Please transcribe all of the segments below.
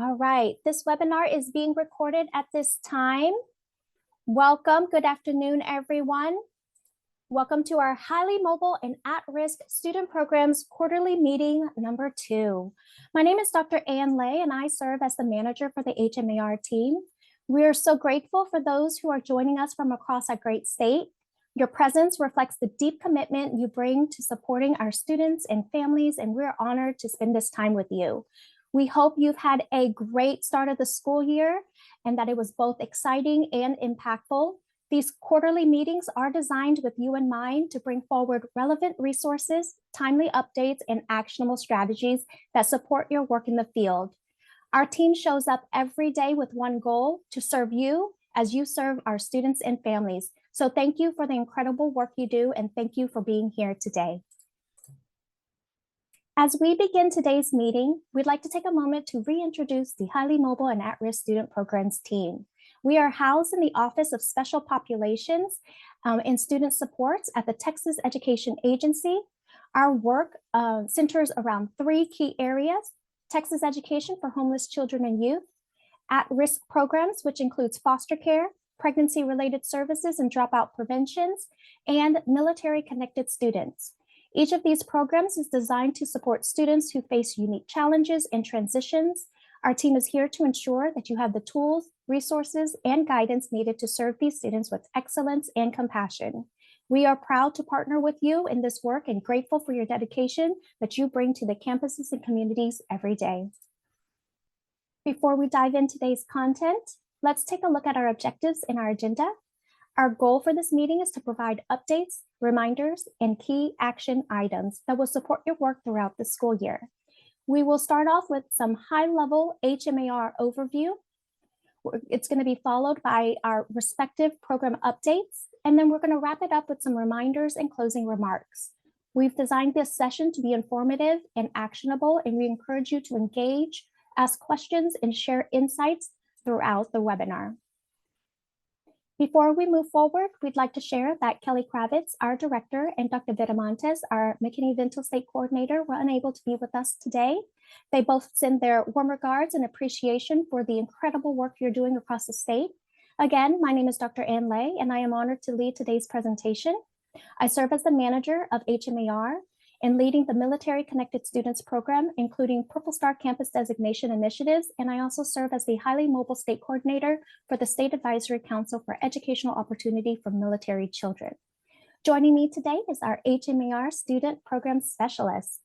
All right, this webinar is being recorded at this time. Welcome, good afternoon, everyone. Welcome to our highly mobile and at-risk student programs quarterly meeting number 2. My name is Dr. Ann Lay, and I serve as the manager for the HMAR team. We are so grateful for those who are joining us from across our great state. Your presence reflects the deep commitment you bring to supporting our students and families, and we're honored to spend this time with you. We hope you've had a great start of the school year and that it was both exciting and impactful. These quarterly meetings are designed with you in mind to bring forward relevant resources, timely updates, and actionable strategies that support your work in the field. Our team shows up every day with one goal: to serve you as you serve our students and families. So thank you for the incredible work you do, and thank you for being here today. As we begin today's meeting, we'd like to take a moment to reintroduce the highly mobile and at-risk student programs team. We are housed in the Office of Special Populations and Student Supports at the Texas Education Agency. Our work centers around 3 key areas: Texas education for homeless children and youth, at-risk programs, which includes foster care, pregnancy-related services and dropout preventions, and military-connected students. Each of these programs is designed to support students who face unique challenges and transitions. Our team is here to ensure that you have the tools, resources, and guidance needed to serve these students with excellence and compassion. We are proud to partner with you in this work and grateful for your dedication that you bring to the campuses and communities every day. Before we dive into today's content, let's take a look at our objectives and our agenda. Our goal for this meeting is to provide updates, reminders, and key action items that will support your work throughout the school year. We will start off with some high-level HMAR overview. It's going to be followed by our respective program updates, and then we're going to wrap it up with some reminders and closing remarks. We've designed this session to be informative and actionable, and we encourage you to engage, ask questions, and share insights throughout the webinar. Before we move forward, we'd like to share that Kelly Kravitz, our director, and Dr. Vitamontes, our McKinney-Vento State Coordinator, were unable to be with us today. They both send their warm regards and appreciation for the incredible work you're doing across the state. Again, my name is Dr. Ann Lay, and I am honored to lead today's presentation. I serve as the manager of HMAR and leading the Military Connected Students Program, including Purple Star Campus Designation Initiatives, and I also serve as the highly mobile state coordinator for the State Advisory Council for Educational Opportunity for Military Children. Joining me today is our HMAR Student Program Specialist.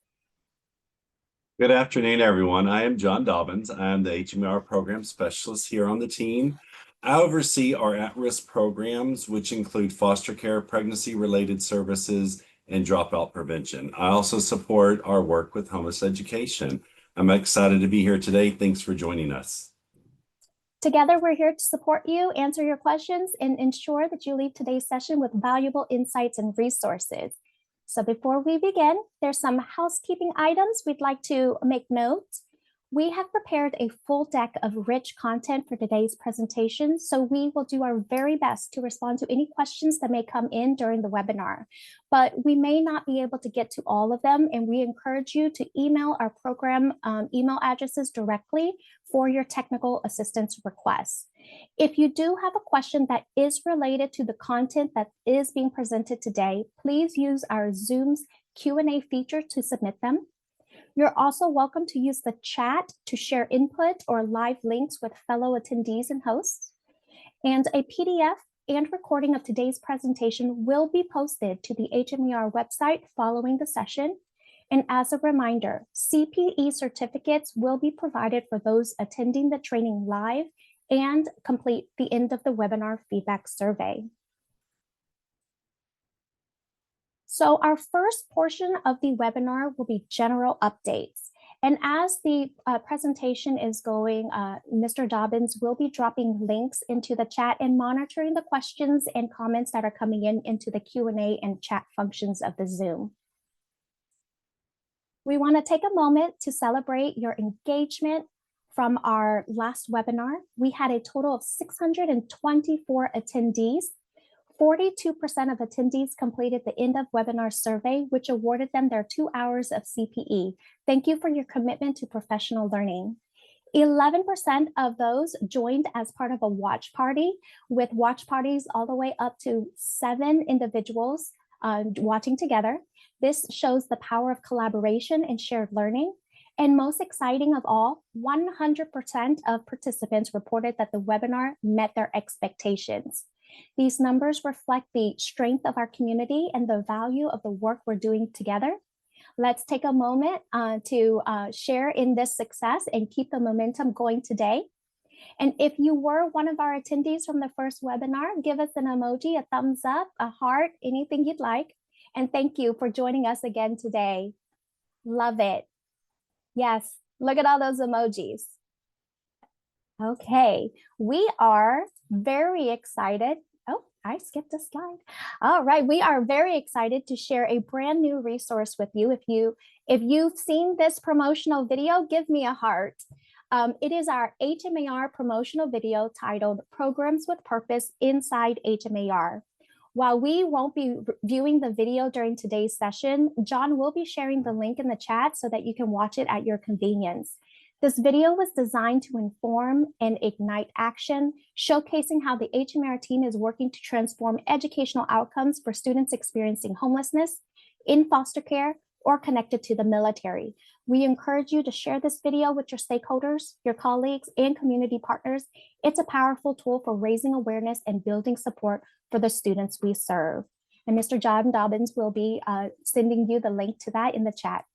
Good afternoon, everyone. I am John Dobbins. I am the HMAR Program Specialist here on the team. I oversee our at-risk programs, which include foster care, pregnancy-related services, and dropout prevention. I also support our work with homeless education. I'm excited to be here today. Thanks for joining us. Together, we're here to support you, answer your questions, and ensure that you leave today's session with valuable insights and resources. So before we begin, there's some housekeeping items we'd like to make note. We have prepared a full deck of rich content for today's presentation, so we will do our very best to respond to any questions that may come in during the webinar. But we may not be able to get to all of them, and we encourage you to email our program email addresses directly for your technical assistance requests. If you do have a question that is related to the content that is being presented today, please use our Zoom's Q&A feature to submit them. You're also welcome to use the chat to share input or live links with fellow attendees and hosts. And a PDF and recording of today's presentation will be posted to the HMAR website following the session. And as a reminder, CPE certificates will be provided for those attending the training live and complete the end of the webinar feedback survey. So our first portion of the webinar will be general updates. And as the presentation is going, Mr. Dobbins will be dropping links into the chat and monitoring the questions and comments that are coming in into the Q&A and chat functions of the Zoom. We want to take a moment to celebrate your engagement from our last webinar. We had a total of 624 attendees. 42% of attendees completed the end of webinar survey, which awarded them their 2 hours of CPE. Thank you for your commitment to professional learning. 11% of those joined as part of a watch party, with watch parties all the way up to 7 individuals watching together. This shows the power of collaboration and shared learning. And most exciting of all, 100% of participants reported that the webinar met their expectations. These numbers reflect the strength of our community and the value of the work we're doing together. Let's take a moment to share in this success and keep the momentum going today. And if you were one of our attendees from the first webinar, give us an emoji, a thumbs up, a heart, anything you'd like. And thank you for joining us again today. Love it. Yes, look at all those emojis. Okay, we are very excited. Oh, I skipped a slide. All right, we are very excited to share a brand new resource with you. If you've seen this promotional video, give me a heart. It is our HMAR promotional video titled Programs with Purpose Inside HMAR. While we won't be viewing the video during today's session, John will be sharing the link in the chat so that you can watch it at your convenience. This video was designed to inform and ignite action, showcasing how the HMAR team is working to transform educational outcomes for students experiencing homelessness, in foster care, or connected to the military. We encourage you to share this video with your stakeholders, your colleagues, and community partners. It's a powerful tool for raising awareness and building support for the students we serve. And Mr. John Dobbins will be sending you the link to that in the chat.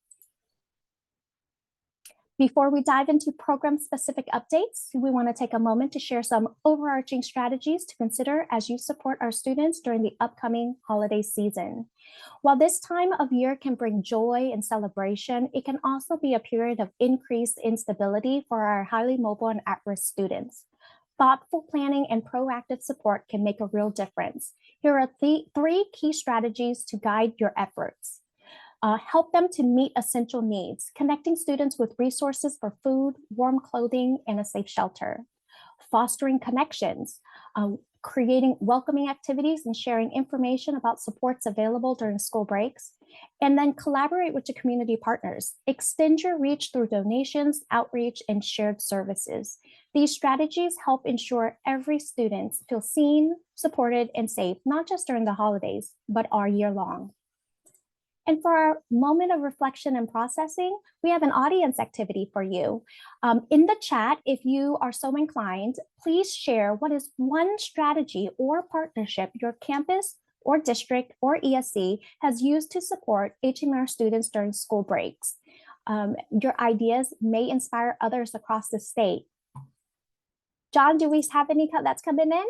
Before we dive into program-specific updates, we want to take a moment to share some overarching strategies to consider as you support our students during the upcoming holiday season. While this time of year can bring joy and celebration, it can also be a period of increased instability for our highly mobile and at-risk students. Thoughtful planning and proactive support can make a real difference. Here are three key strategies to guide your efforts. Help them to meet essential needs, connecting students with resources for food, warm clothing, and a safe shelter. Fostering connections, creating welcoming activities and sharing information about supports available during school breaks. And then collaborate with your community partners. Extend your reach through donations, outreach, and shared services. These strategies help ensure every student feels seen, supported, and safe, not just during the holidays, but all year long. And for our moment of reflection and processing, we have an audience activity for you. In the chat, if you are so inclined, please share what is one strategy or partnership your campus or district or ESC has used to support HMAR students during school breaks. Your ideas may inspire others across the state. John, do we have any that's coming in?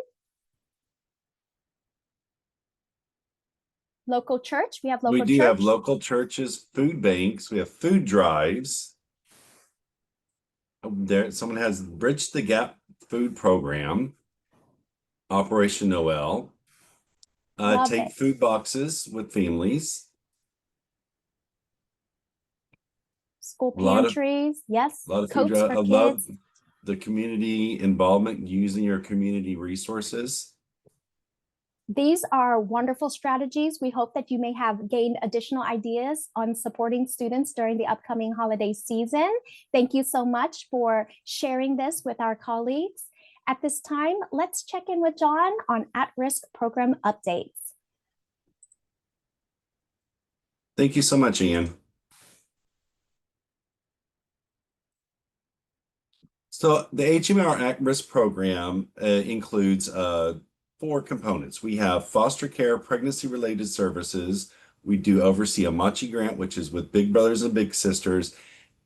Local church, we have local church. We do have local churches, food banks, we have food drives. There, someone has Bridge the Gap food program, Operation Noel. Take food boxes with families. School pantries, yes. A lot of Coats food. for I kids. love the community involvement using your community resources. These are wonderful strategies. We hope that you may have gained additional ideas on supporting students during the upcoming holiday season. Thank you so much for sharing this with our colleagues. At this time, let's check in with John on at-risk program updates. Thank you so much, Ian. So the HMAR at-risk program includes 4 components. We have foster care, pregnancy-related services. We do oversee a MACHI grant, which is with Big Brothers and Big Sisters,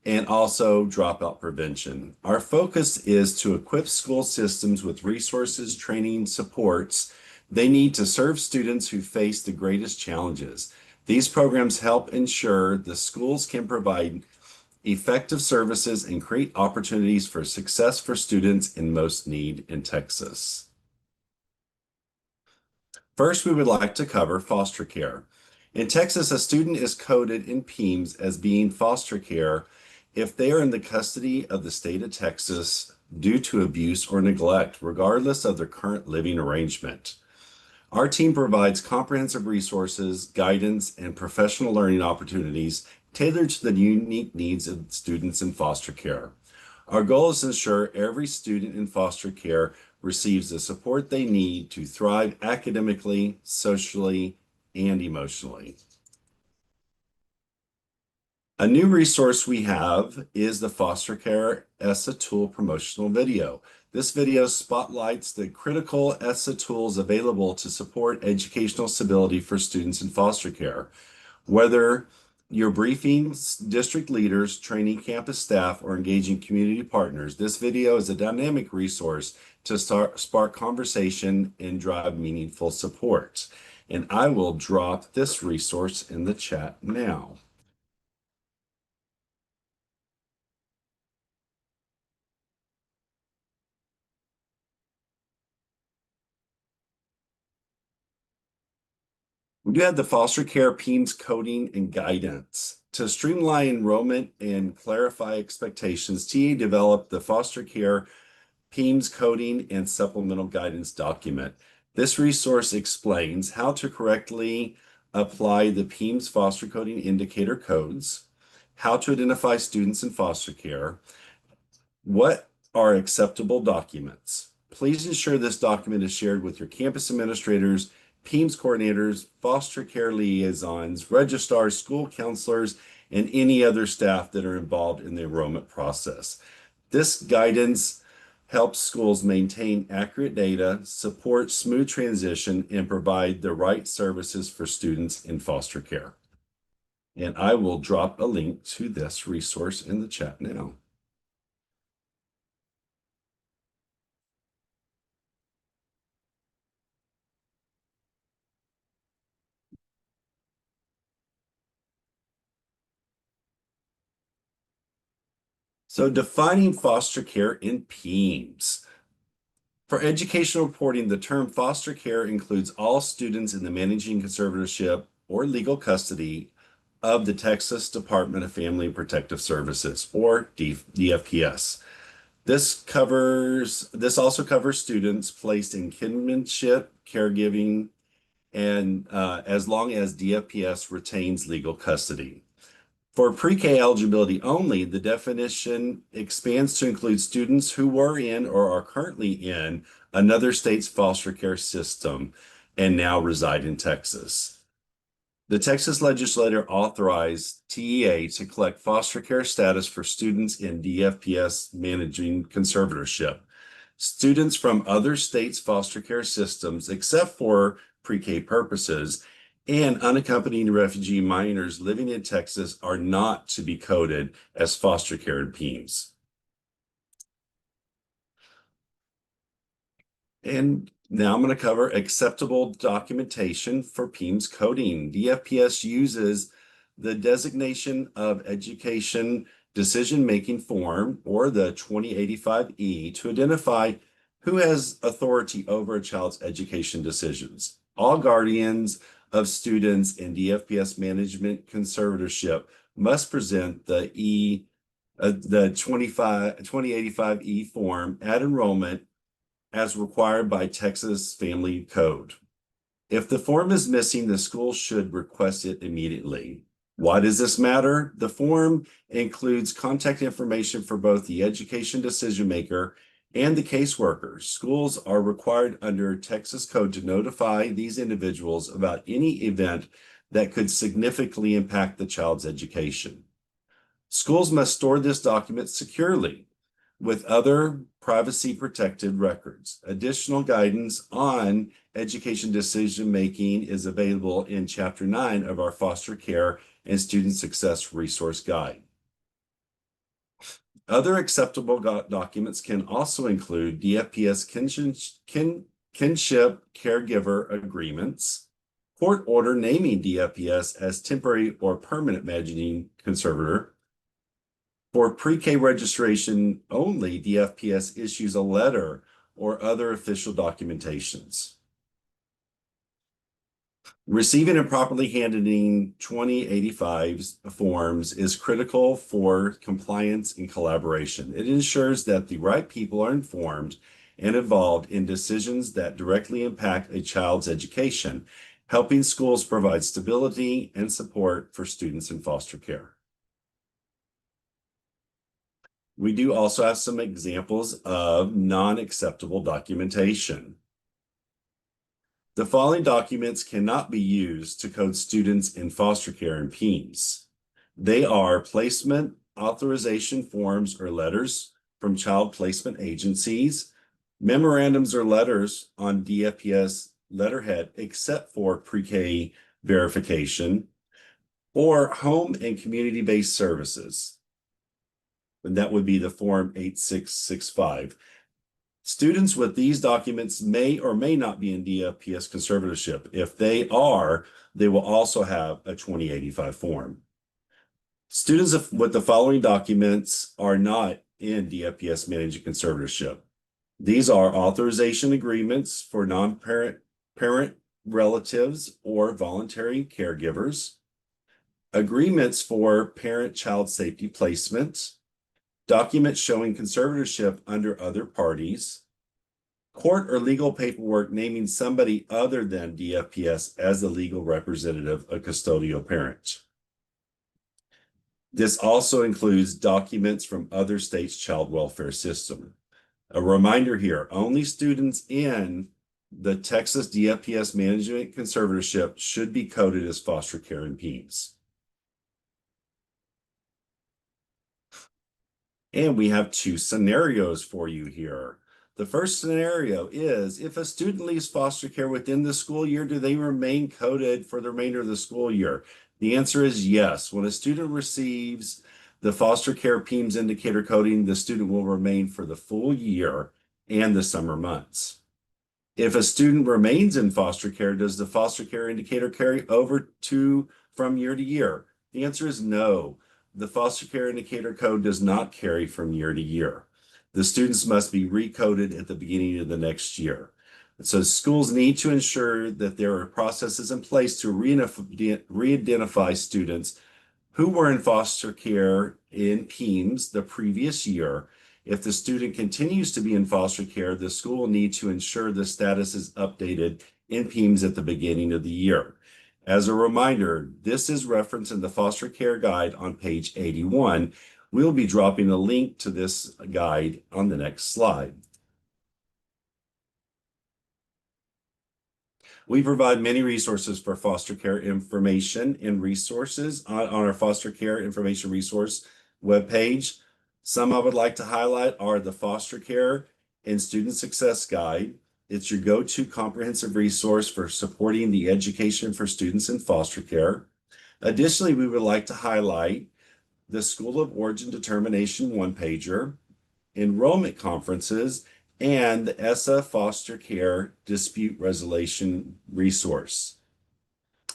and also dropout prevention. Our focus is to equip school systems with resources, training, supports they need to serve students who face the greatest challenges. These programs help ensure the schools can provide effective services and create opportunities for success for students in most need in Texas. First, we would like to cover foster care. In Texas, a student is coded in PEIMS as being foster care if they are in the custody of the state of Texas due to abuse or neglect, regardless of their current living arrangement. Our team provides comprehensive resources, guidance, and professional learning opportunities tailored to the unique needs of students in foster care. Our goal is to ensure every student in foster care receives the support they need to thrive academically, socially, and emotionally. A new resource we have is the Foster Care ESSA Tool promotional video. This video spotlights the critical ESSA tools available to support educational stability for students in foster care. Whether you're briefing district leaders, training campus staff, or engaging community partners, this video is a dynamic resource to spark conversation and drive meaningful support. And I will drop this resource in the chat now. We do have the foster care PEIMS coding and guidance. To streamline enrollment and clarify expectations, TA developed the foster care PEIMS coding and supplemental guidance document. This resource explains how to correctly apply the PEIMS foster coding indicator codes, how to identify students in foster care, what are acceptable documents. Please ensure this document is shared with your campus administrators, PEIMS coordinators, foster care liaisons, registrars, school counselors, and any other staff that are involved in the enrollment process. This guidance helps schools maintain accurate data, support smooth transition, and provide the right services for students in foster care. And I will drop a link to this resource in the chat now. So defining foster care in PEIMS. For educational reporting, the term foster care includes all students in the managing conservatorship or legal custody of the Texas Department of Family and Protective Services, or DFPS. This also covers students placed in kinship, caregiving, and as long as DFPS retains legal custody. For pre-K eligibility only, the definition expands to include students who were in or are currently in another state's foster care system and now reside in Texas. The Texas legislature authorized TEA to collect foster care status for students in DFPS managing conservatorship. Students from other states' foster care systems, except for pre-K purposes, and unaccompanied refugee minors living in Texas are not to be coded as foster care in PEIMS. And now I'm going to cover acceptable documentation for PEIMS coding. DFPS uses the designation of education decision-making form, or the 2085E, to identify who has authority over a child's education decisions. All guardians of students in DFPS management conservatorship must present the 2085E form at enrollment as required by Texas Family Code. If the form is missing, the school should request it immediately. Why does this matter? The form includes contact information for both the education decision maker and the caseworker. Schools are required under Texas code to notify these individuals about any event that could significantly impact the child's education. Schools must store this document securely with other privacy protected records. Additional guidance on education decision making is available in Chapter 9 of our Foster Care and Student Success Resource Guide. Other acceptable documents can also include DFPS kinship caregiver agreements, court order naming DFPS as temporary or permanent managing conservator. For pre-K registration only, DFPS issues a letter or other official documentations. Receiving and properly handling 2085 forms is critical for compliance and collaboration. It ensures that the right people are informed and involved in decisions that directly impact a child's education, helping schools provide stability and support for students in foster care. We do also have some examples of non-acceptable documentation. The following documents cannot be used to code students in foster care and PEEMS. They are placement authorization forms or letters from child placement agencies, memorandums or letters on DFPS letterhead except for pre-K verification, or home and community-based services. And that would be the Form 8665. Students with these documents may or may not be in DFPS conservatorship. If they are, they will also have a 2085 form. Students with the following documents are not in DFPS managed conservatorship. These are authorization agreements for parent relatives or voluntary caregivers, agreements for parent-child safety placement, documents showing conservatorship under other parties, court or legal paperwork naming somebody other than DFPS as the legal representative of custodial parent. This also includes documents from other states' child welfare system. A reminder here, only students in the Texas DFPS management conservatorship should be coded as foster care and PEEMS. And we have two scenarios for you here. The first scenario is if a student leaves foster care within the school year, do they remain coded for the remainder of the school year? The answer is yes. When a student receives the foster care PEEMS indicator coding, the student will remain for the full year and the summer months. If a student remains in foster care, does the foster care indicator carry over from year to year? The answer is no. The foster care indicator code does not carry from year to year. The students must be recoded at the beginning of the next year. So schools need to ensure that there are processes in place to re-identify students who were in foster care in PEEMS the previous year. If the student continues to be in foster care, the school will need to ensure the status is updated in PEEMS at the beginning of the year. As a reminder, this is referenced in the foster care guide on page 81. We'll be dropping a link to this guide on the next slide. We provide many resources for foster care information and resources on our foster care information resource webpage. Some I would like to highlight are the Foster Care and Student Success Guide. It's your go-to comprehensive resource for supporting the education for students in foster care. Additionally, we would like to highlight the School of Origin Determination one-pager, enrollment conferences, and the ESSA Foster Care Dispute Resolution resource.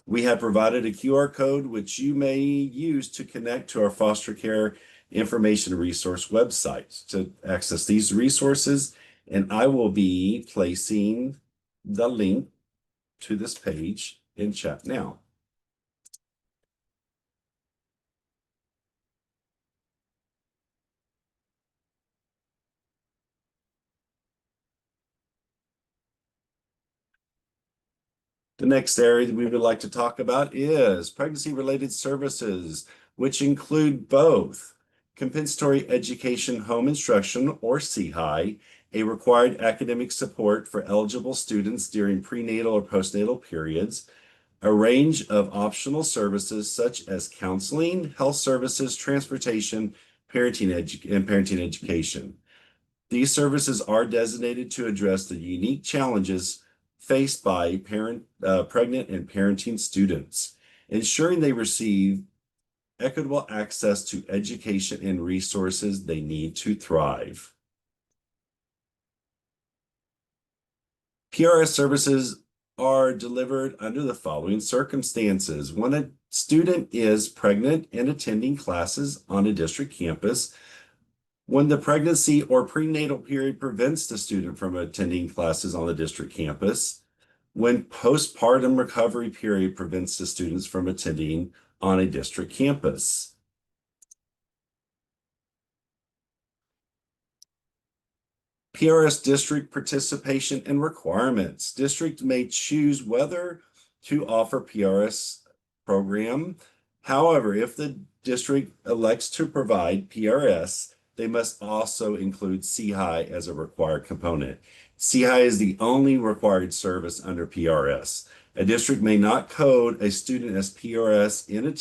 We have provided a QR code which you may use to connect to our foster care information resource website to access these resources, and I will be placing the link to this page in chat now. The next area that we would like to talk about is pregnancy-related services, which include both compensatory education home instruction, or CHI, a required academic support for eligible students during prenatal or postnatal periods, a range of optional services such as counseling, health services, transportation, parenting education. These services are designated to address the unique challenges faced by pregnant and parenting students, ensuring they receive equitable access to education and resources they need to thrive. PRS services are delivered under the following circumstances. When a student is pregnant and attending classes on a district campus, when the pregnancy or prenatal period prevents the student from attending classes on the district campus, when postpartum recovery period prevents the students from attending on a district campus. PRS district participation and requirements. District may choose whether to offer PRS program. However, if the district elects to provide PRS, they must also include CHI as a required component. CHI is the only required service under PRS. A district may not code a student as PRS in the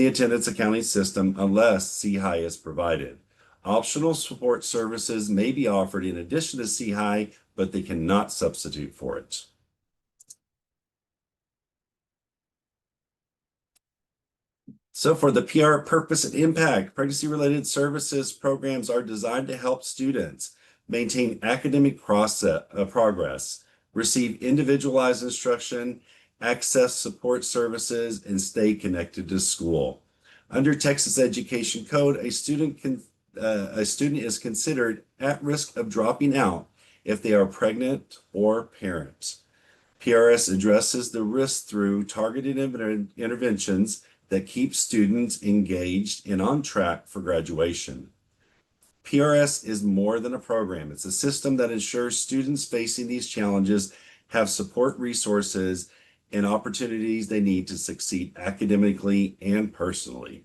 attendance accounting system unless CHI is provided. Optional support services may be offered in addition to CHI, but they cannot substitute for it. So for the PR purpose and impact, pregnancy-related services programs are designed to help students maintain academic progress, receive individualized instruction, access support services, and stay connected to school. Under Texas Education Code, a student is considered at risk of dropping out if they are pregnant or parent. PRS addresses the risk through targeted interventions that keep students engaged and on track for graduation. PRS is more than a program. It's a system that ensures students facing these challenges have support resources and opportunities they need to succeed academically and personally.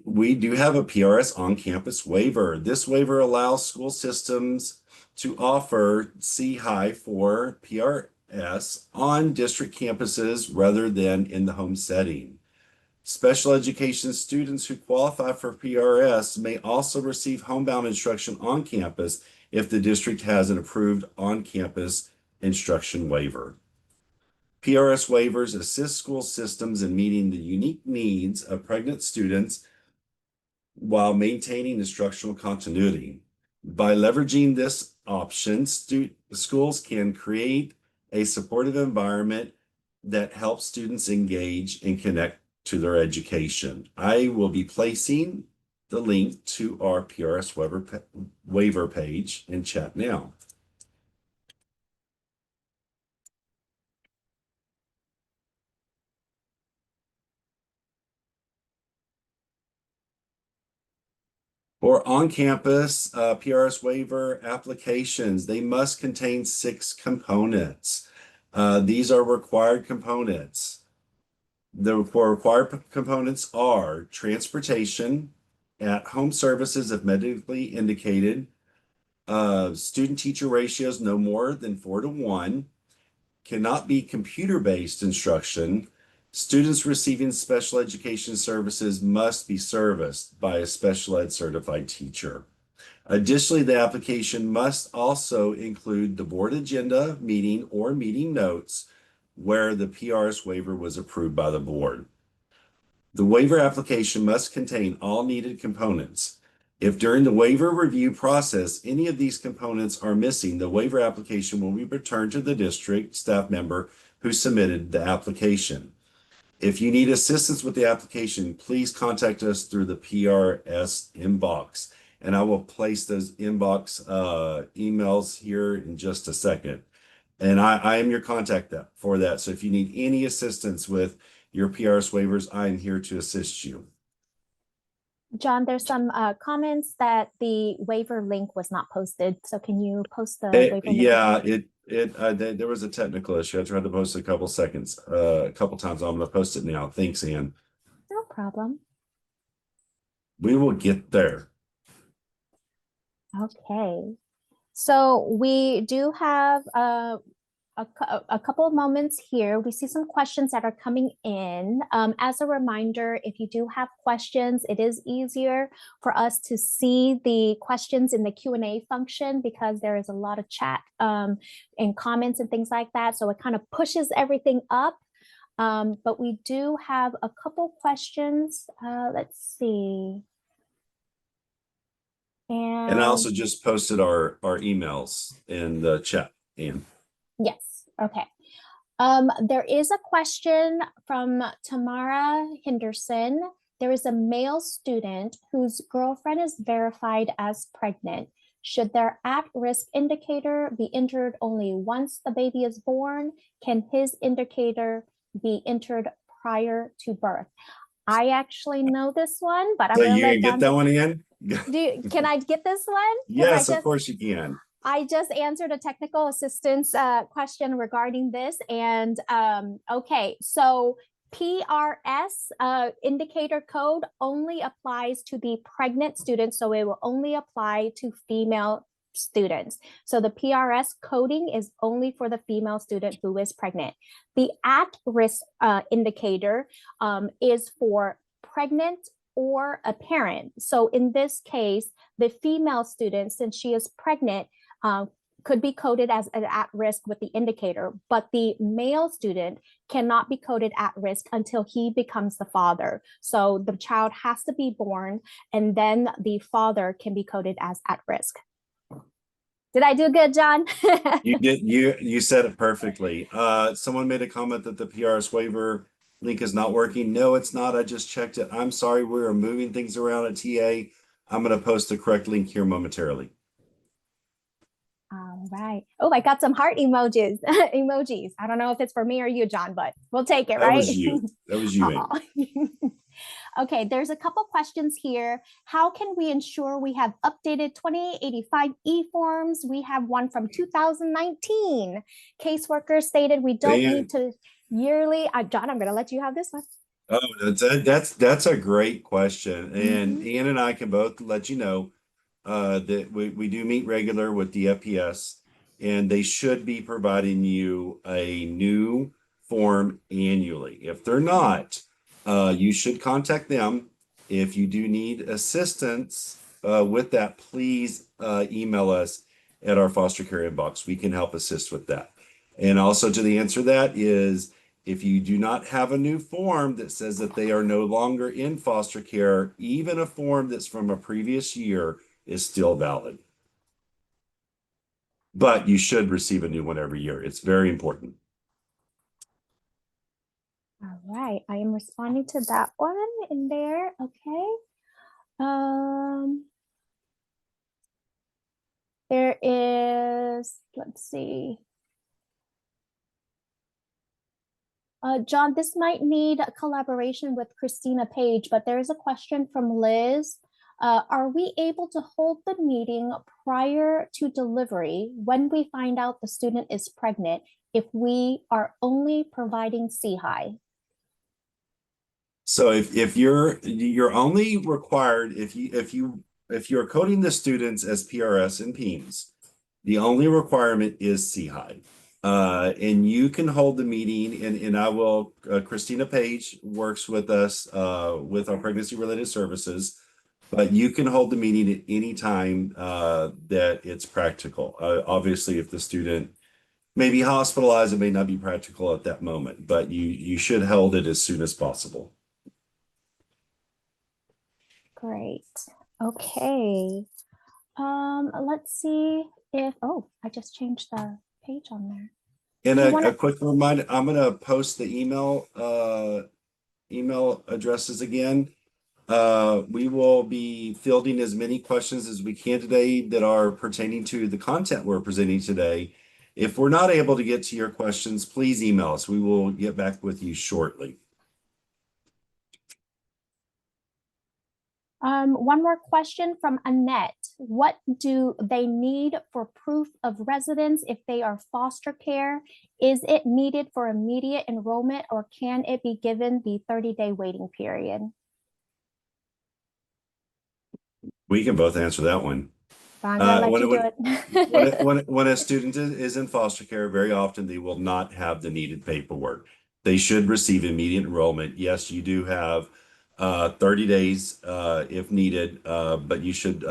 We do have a PRS on-campus waiver. This waiver allows school systems to offer CHI for PRS on district campuses rather than in the home setting. Special education students who qualify for PRS may also receive homebound instruction on campus if the district has an approved on-campus instruction waiver. PRS waivers assist school systems in meeting the unique needs of pregnant students while maintaining instructional continuity. By leveraging this option, schools can create a supportive environment that helps students engage and connect to their education. I will be placing the link to our PRS waiver page in chat now. For on-campus PRS waiver applications, they must contain 6 components. These are required components. The required components are transportation, at-home services if medically indicated, student-teacher ratios no more than 4:1, cannot be computer-based instruction. Students receiving special education services must be serviced by a special ed certified teacher. Additionally, the application must also include the board agenda, meeting, or meeting notes where the PRS waiver was approved by the board. The waiver application must contain all needed components. If during the waiver review process, any of these components are missing, the waiver application will be returned to the district staff member who submitted the application. If you need assistance with the application, please contact us through the PRS inbox, and I will place those inbox emails here in just a second. And I am your contact for that. So if you need any assistance with your PRS waivers, I am here to assist you. John, there's some comments that the waiver link was not posted. So can you post the waiver link? Yeah, there was a technical issue. I tried to post a couple times. I'm going to post it now. Thanks, Ann. No problem. We will get there. Okay. So we do have a couple of moments here. We see some questions that are coming in. As a reminder, if you do have questions, it is easier for us to see the questions in the Q&A function because there is a lot of chat and comments and things like that. So it kind of pushes everything up. But we do have a couple questions. Let's see. And I also just posted our emails in the chat, Ann. Yes. Okay. There is a question from Tamara Henderson. There is a male student whose girlfriend is verified as pregnant. Should their at-risk indicator be entered only once the baby is born? Can his indicator be entered prior to birth? I actually know this one, but I'm So going you to can get that one, Ann? Can I get this one? Yes, of course you can. I just answered a technical assistance question regarding this. And okay, so PRS indicator code only applies to the pregnant students, so it will only apply to female students. So the PRS coding is only for the female student who is pregnant. The at-risk indicator is for pregnant or a parent. So in this case, the female student, since she is pregnant, could be coded as an at-risk with the indicator, but the male student cannot be coded at risk until he becomes the father. So the child has to be born, and then the father can be coded as at risk. Did I do good, John? You did. You said it perfectly. Someone made a comment that the PRS waiver link is not working. No, it's not. I just checked it. I'm sorry. We're moving things around at TA. I'm going to post the correct link here momentarily. All right. Oh, I got some heart emojis. Emojis. I don't know if it's for me or you, John, but we'll take it, right? That was you. That was you. Okay, there's a couple questions here. How can we ensure we have updated 2885 e-forms? We have one from 2019. Caseworkers stated we don't need to yearly. John, I'm going to let you have this one. Oh, that's a great question. And Ian and I can both let you know that we do meet regular with the FPS, and they should be providing you a new form annually. If they're not, you should contact them. If you do need assistance with that, please email us at our foster care inbox. We can help assist with that. And also to the answer to that is, if you do not have a new form that says that they are no longer in foster care, even a form that's from a previous year is still valid. But you should receive a new one every year. It's very important. All right, I am responding to that one in there. Okay. There is, let's see. John, this might need a collaboration with Christina Page, but there is a question from Liz. Are we able to hold the meeting prior to delivery when we find out the student is pregnant if we are only providing CHI? So if you're only required if you're coding the students as PRS and PEEMS, the only requirement is CHI. And you can hold the meeting, and I will, Christina Page works with us with our pregnancy related services, but you can hold the meeting at any time that it's practical. Obviously, if the student may be hospitalized, it may not be practical at that moment, but you should hold it as soon as possible. Great. Okay. Let's see if, oh, I just changed the page on there. And a quick reminder, I'm going to post the email addresses again. We will be fielding as many questions as we can today that are pertaining to the content we're presenting today. If we're not able to get to your questions, please email us. We will get back with you shortly. One more question from Annette. What do they need for proof of residence if they are foster care? Is it needed for immediate enrollment, or can it be given the 30-day waiting period? We can both answer that one. I'm gonna let you do it. When a student is in foster care, very often they will not have the needed paperwork. They should receive immediate enrollment. Yes, you do have 30 days if needed, but you should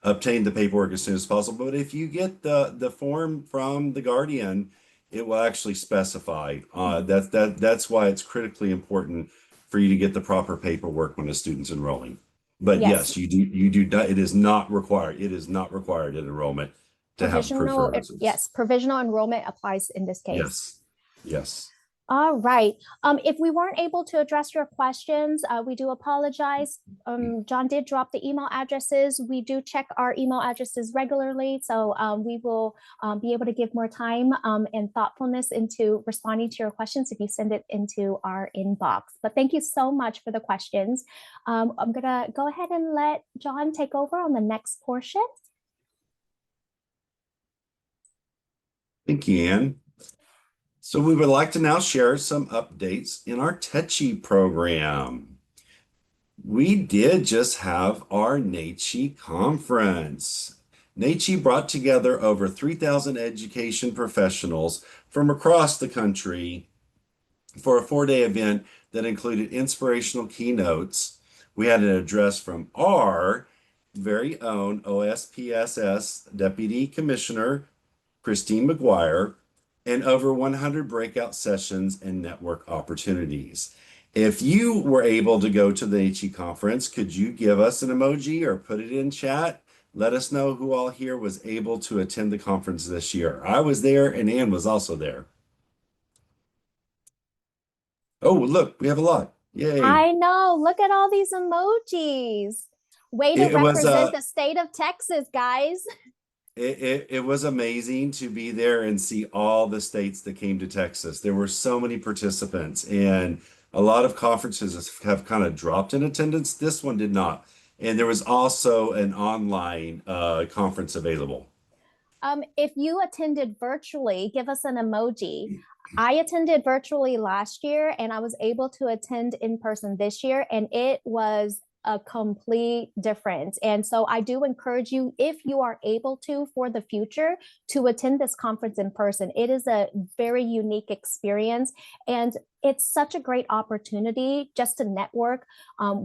obtain the paperwork as soon as possible. But if you get the form from the guardian, it will actually specify. That's why it's critically important for you to get the proper paperwork when a student's enrolling. But yes, you do. It is not required. It is not required in enrollment to have proof of residence. Yes, provisional enrollment applies in this case. Yes. Yes. All right. If we weren't able to address your questions, we do apologize. John did drop the email addresses. We do check our email addresses regularly, so we will be able to give more time and thoughtfulness into responding to your questions if you send it into our inbox. But thank you so much for the questions. I'm gonna go ahead and let John take over on the next portion. Thank you, Anne. So we would like to now share some updates in our Techi program. We did just have our NACHI conference. NACHI brought together over 3,000 education professionals from across the country for a 4-day event that included inspirational keynotes. We had an address from our very own OSPSS Deputy Commissioner, Christine McGuire, and over 100 breakout sessions and network opportunities. If you were able to go to the HE conference, could you give us an emoji or put it in chat? Let us know who all here was able to attend the conference this year. I was there and Ann was also there. Oh, look, we have a lot. Yay. I know. Look at all these emojis. Way to It was represent the state of Texas, guys. it was amazing to be there and see all the states that came to Texas. There were so many participants, and a lot of conferences have kind of dropped in attendance. This one did not. And there was also an online conference available. If you attended virtually, give us an emoji. I attended virtually last year and I was able to attend in person this year, and it was a complete difference. And so I do encourage you, if you are able to for the future, to attend this conference in person. It is a very unique experience. And it's such a great opportunity just to network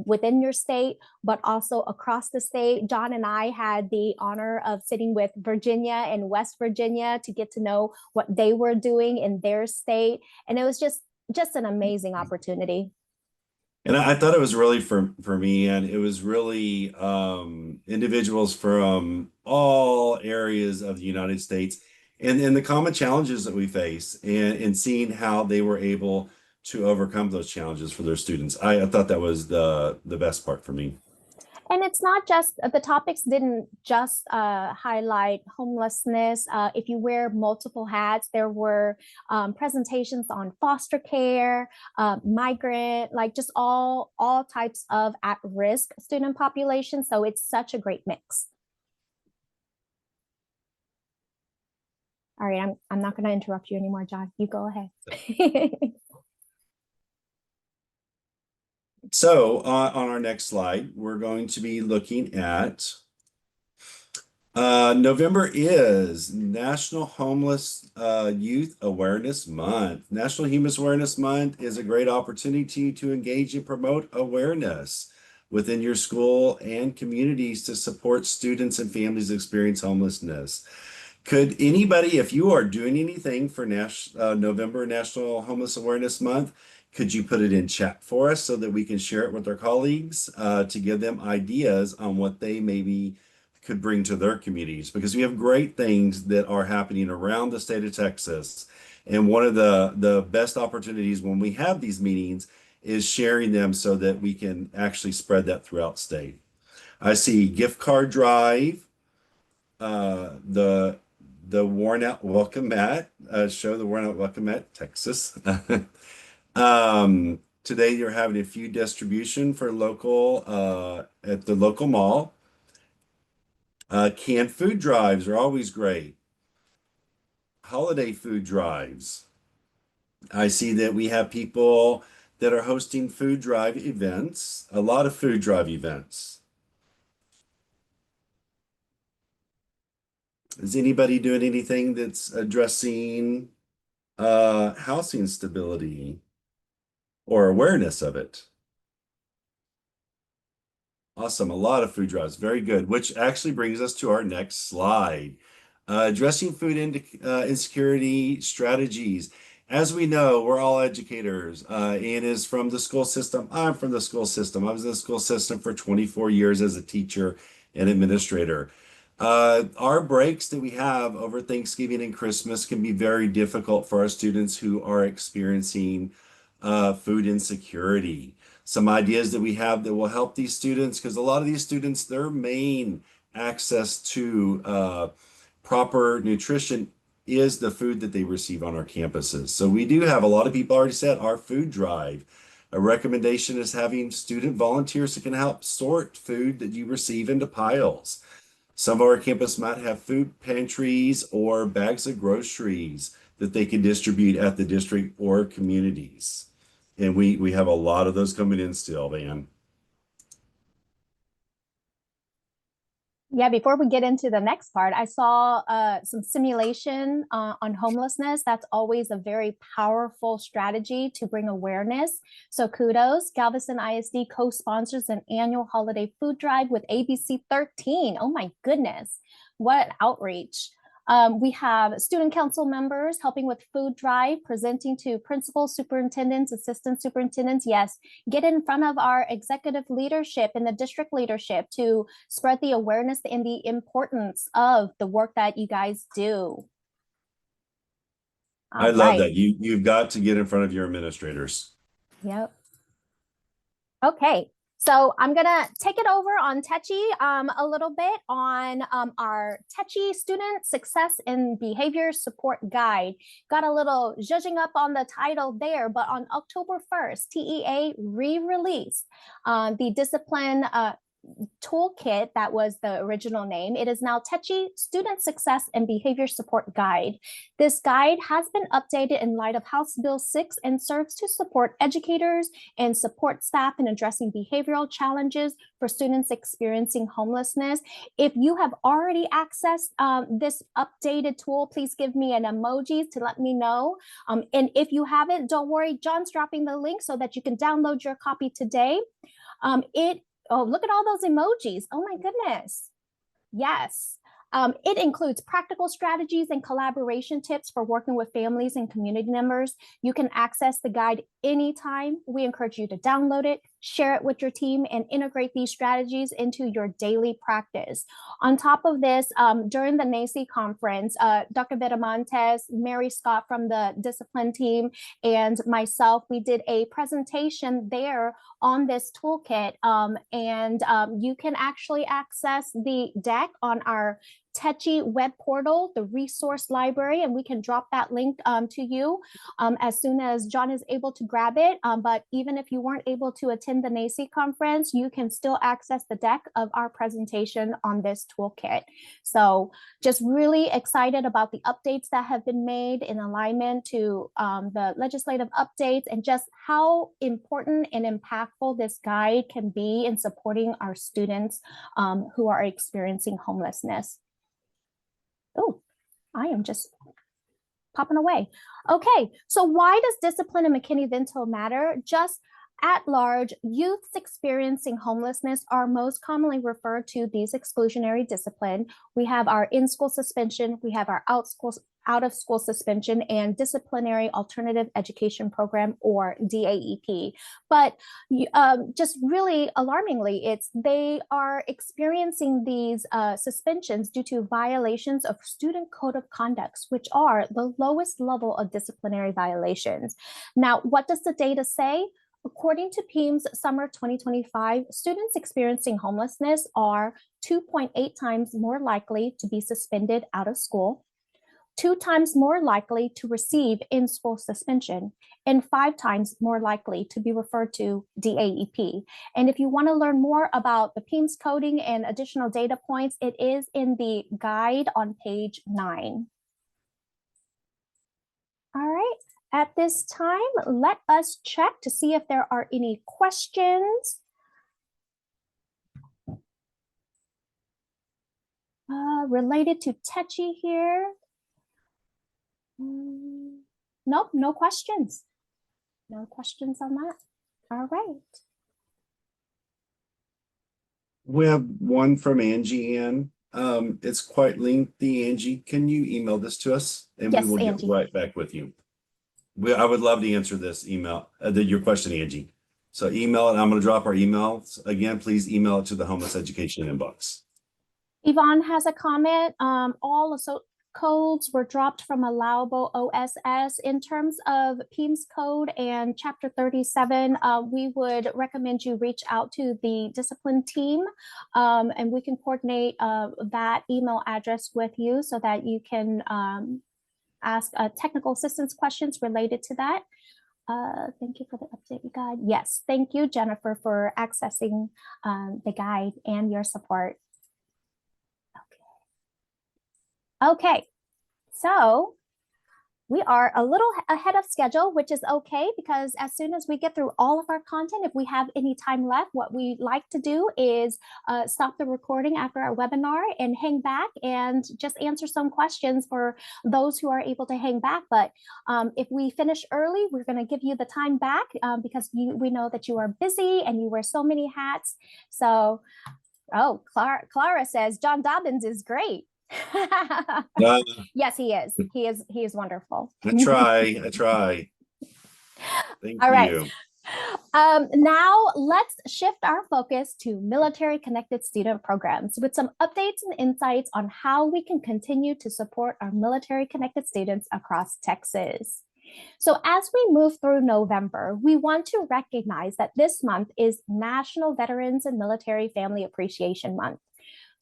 within your state, but also across the state. John and I had the honor of sitting with Virginia and West Virginia to get to know what they were doing in their state. And it was just an amazing opportunity. And I thought it was really for me, and it was really individuals from all areas of the United States and the common challenges that we face and seeing how they were able to overcome those challenges for their students. I thought that was the best part for me. And it's not just the topics didn't just highlight homelessness. If you wear multiple hats, there were presentations on foster care, migrant, like just all types of at-risk student population. So it's such a great mix. All right, I'm not going to interrupt you anymore, John. You go ahead. So on our next slide, we're going to be looking at November is National Homeless Youth Awareness Month. National Homeless Awareness Month is a great opportunity to engage and promote awareness within your school and communities to support students and families experience homelessness. Could anybody, if you are doing anything for November National Homeless Awareness Month, could you put it in chat for us so that we can share it with our colleagues to give them ideas on what they maybe could bring to their communities? Because we have great things that are happening around the state of Texas. And one of the best opportunities when we have these meetings is sharing them so that we can actually spread that throughout state. I see gift card drive, the worn out welcome mat, show the worn out welcome mat, Texas. Today you're having a food distribution for local at the local mall. Canned food drives are always great. Holiday food drives. I see that we have people that are hosting food drive events, a lot of food drive events. Is anybody doing anything that's addressing housing stability or awareness of it? Awesome. A lot of food drives. Very good. Which actually brings us to our next slide. Addressing food insecurity strategies. As we know, we're all educators. Ian is from the school system. I'm from the school system. I was in the school system for 24 years as a teacher and administrator. Our breaks that we have over Thanksgiving and Christmas can be very difficult for our students who are experiencing food insecurity. Some ideas that we have that will help these students, because a lot of these students, their main access to proper nutrition is the food that they receive on our campuses. So we do have a lot of people already said our food drive. A recommendation is having student volunteers that can help sort food that you receive into piles. Some of our campus might have food pantries or bags of groceries that they can distribute at the district or communities. And we have a lot of those coming in still, Van. Yeah, before we get into the next part, I saw some simulation on homelessness. That's always a very powerful strategy to bring awareness. So kudos. Galveston ISD co-sponsors an annual holiday food drive with ABC 13. Oh my goodness, what outreach. We have student council members helping with food drive, presenting to principals, superintendents, assistant superintendents. Yes, get in front of our executive leadership and the district leadership to spread the awareness and the importance of the work that you guys do. I love that. You've got to get in front of your administrators. Yep. Okay. So I'm gonna take it over on Techi a little bit on our Techi Student Success and Behavior Support Guide. Got a little zhuzhing up on the title there, but on October 1st, TEA re-released the discipline toolkit that was the original name. It is now Techi Student Success and Behavior Support Guide. This guide has been updated in light of House Bill 6 and serves to support educators and support staff in addressing behavioral challenges for students experiencing homelessness. If you have already accessed this updated tool, please give me an emoji to let me know. And if you haven't, don't worry, John's dropping the link so that you can download your copy today. Oh, look at all those emojis. Oh my goodness. Yes. It includes practical strategies and collaboration tips for working with families and community members. You can access the guide anytime. We encourage you to download it, share it with your team, and integrate these strategies into your daily practice. On top of this, during the NACCE conference, Dr. Vitamontes, Mary Scott from the discipline team, and myself, we did a presentation there on this toolkit. You can actually access the deck on our Techi web portal, the resource library, and we can drop that link to you as soon as John is able to grab it. But even if you weren't able to attend the NACCE conference, you can still access the deck of our presentation on this toolkit. So just really excited about the updates that have been made in alignment to the legislative updates and just how important and impactful this guide can be in supporting our students who are experiencing homelessness. Oh, I am just popping away. Okay, so why does discipline in McKinney-Vento matter? Just at large, youths experiencing homelessness are most commonly referred to these exclusionary discipline. We have our in-school suspension, we have our out-of-school suspension, and disciplinary alternative education program, or DAEP. But just really alarmingly, they are experiencing these suspensions due to violations of student code of conducts, which are the lowest level of disciplinary violations. Now, what does the data say? According to PEIMS Summer 2025, students experiencing homelessness are 2.8 times more likely to be suspended out of school, 2 times more likely to receive in-school suspension, and 5 times more likely to be referred to DAEP. And if you want to learn more about the PEIMS coding and additional data points, it is in the guide on page 9. All right. At this time, let us check to see if there are any questions. Related to Techi here. Nope, no questions. No questions on that. All right. We have one from Angie in. It's quite lengthy. Angie, can you email this to us? And yes, we will Angie. get right back with you. I would love to answer this email, your question, Angie. So email it. I'm going to drop our emails. Again, please email it to the homeless education inbox. Yvonne has a comment. All codes were dropped from allowable OSS. In terms of PEIMS code and chapter 37, we would recommend you reach out to the discipline team and we can coordinate that email address with you so that you can ask technical assistance questions related to that. Thank you for the update guide. Yes, thank you, Jennifer, for accessing the guide and your support. Okay, so We are a little ahead of schedule, which is okay because as soon as we get through all of our content, if we have any time left, what we like to do is stop the recording after our webinar and hang back and just answer some questions for those who are able to hang back. But if we finish early, we're going to give you the time back because we know that you are busy and you wear so many hats. So, oh, Clara says John Dobbins is great. Uh, Yes, he is. He is wonderful. I try. Thank All right. you. Now let's shift our focus to military connected student programs with some updates and insights on how we can continue to support our military connected students across Texas. So as we move through November, we want to recognize that this month is National Veterans and Military Family Appreciation Month.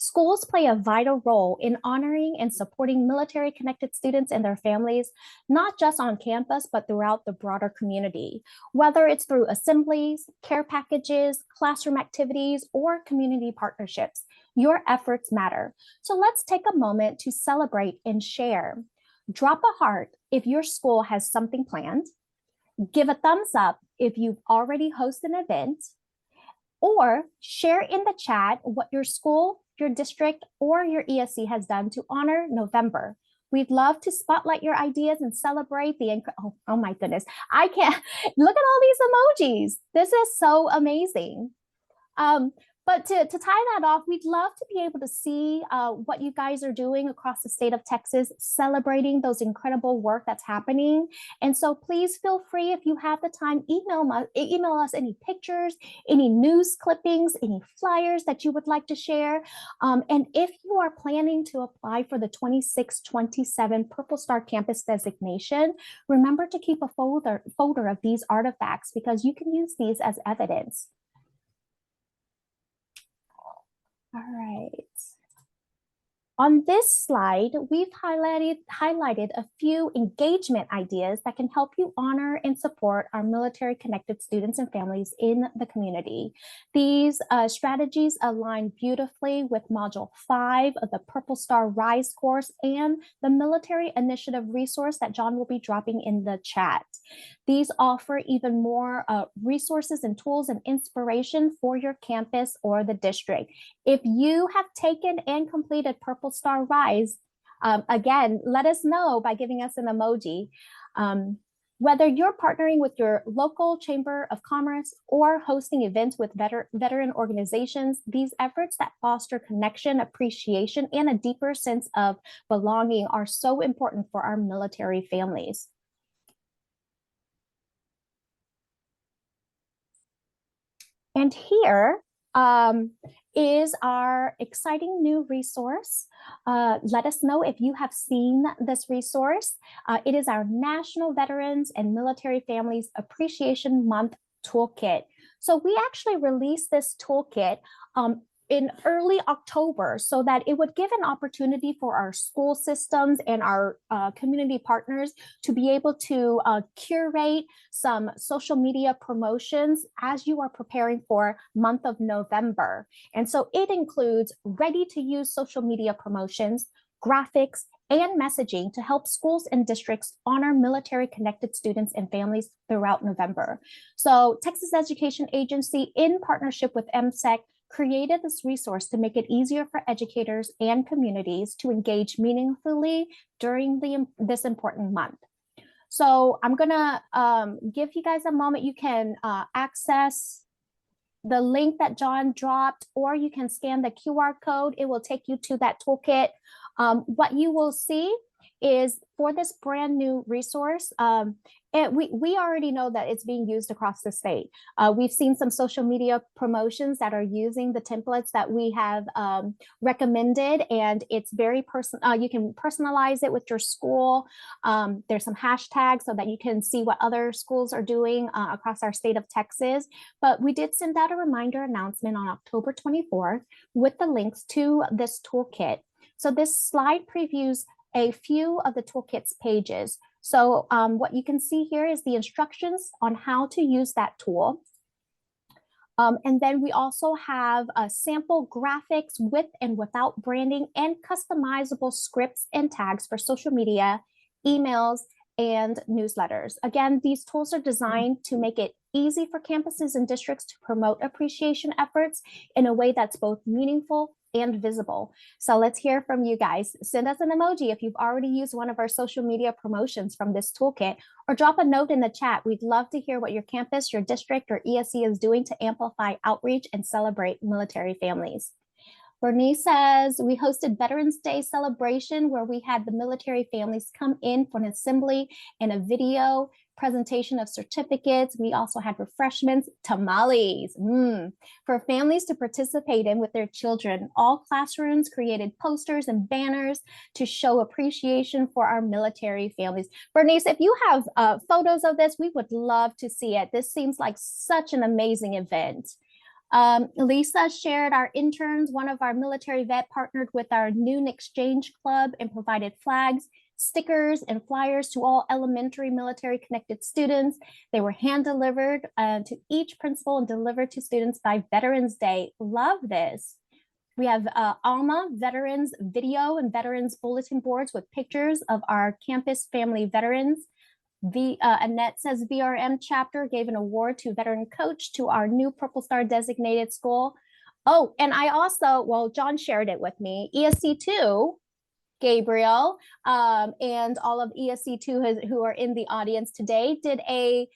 Schools play a vital role in honoring and supporting military connected students and their families, not just on campus, but throughout the broader community. Whether it's through assemblies, care packages, classroom activities, or community partnerships, your efforts matter. So let's take a moment to celebrate and share. Drop a heart if your school has something planned. Give a thumbs up if you've already hosted an event, or share in the chat what your school, your district, or your ESC has done to honor November. We'd love to spotlight your ideas and celebrate the, oh my goodness, I can't, look at all these emojis. This is so amazing. But to tie that off, we'd love to be able to see what you guys are doing across the state of Texas, celebrating those incredible work that's happening. And so please feel free, if you have the time, email us any pictures, any news clippings, any flyers that you would like to share. And if you are planning to apply for the 26-27 Purple Star Campus designation, remember to keep a folder of these artifacts because you can use these as evidence. All right. On this slide, we've highlighted a few engagement ideas that can help you honor and support our military connected students and families in the community. These strategies align beautifully with Module 5 of the Purple Star Rise course and the Military Initiative resource that John will be dropping in the chat. These offer even more resources and tools and inspiration for your campus or the district. If you have taken and completed Purple Star Rise, again, let us know by giving us an emoji. Whether you're partnering with your local Chamber of Commerce or hosting events with veteran organizations, these efforts that foster connection, appreciation, and a deeper sense of belonging are so important for our military families. And here is our exciting new resource. Let us know if you have seen this resource. It is our National Veterans and Military Families Appreciation Month Toolkit. So we actually released this toolkit in early October so that it would give an opportunity for our school systems and our community partners to be able to curate some social media promotions as you are preparing for month of November. And so it includes ready to use social media promotions, graphics, and messaging to help schools and districts honor military connected students and families throughout November. So Texas Education Agency, in partnership with MSEC, created this resource to make it easier for educators and communities to engage meaningfully during this important month. So I'm gonna give you guys a moment. You can access the link that John dropped, or you can scan the QR code. It will take you to that toolkit. What you will see is for this brand new resource, we already know that it's being used across the state. We've seen some social media promotions that are using the templates that we have recommended, and it's very personal. You can personalize it with your school. There's some hashtags so that you can see what other schools are doing across our state of Texas. But we did send out a reminder announcement on October 24th with the links to this toolkit. So this slide previews a few of the toolkit's pages. So what you can see here is the instructions on how to use that tool. And then we also have sample graphics with and without branding and customizable scripts and tags for social media, emails, and newsletters. Again, these tools are designed to make it easy for campuses and districts to promote appreciation efforts in a way that's both meaningful and visible. So let's hear from you guys. Send us an emoji if you've already used one of our social media promotions from this toolkit, or drop a note in the chat. We'd love to hear what your campus, your district, or ESC is doing to amplify outreach and celebrate military families. Bernice says, we hosted Veterans Day celebration where we had the military families come in for an assembly and a video presentation of certificates. We also had refreshments, tamales, for families to participate in with their children. All classrooms created posters and banners to show appreciation for our military families. Bernice, if you have photos of this, we would love to see it. This seems like such an amazing event. Lisa shared our interns. One of our military vet partnered with our Noon Exchange Club and provided flags, stickers, and flyers to all elementary military connected students. They were hand delivered to each principal and delivered to students by Veterans Day. Love this. We have ALMA veterans video and veterans bulletin boards with pictures of our campus family veterans. Annette says VRM chapter gave an award to veteran coach to our new Purple Star designated school. Oh, and I also, well, John shared it with me, ESC2, Gabriel, and all of ESC2 who are in the audience today did a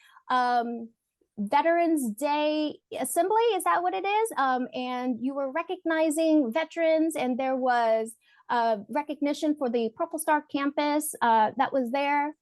Veterans Day assembly. Is that what it is? And you were recognizing veterans, and there was recognition for the Purple Star campus that was there.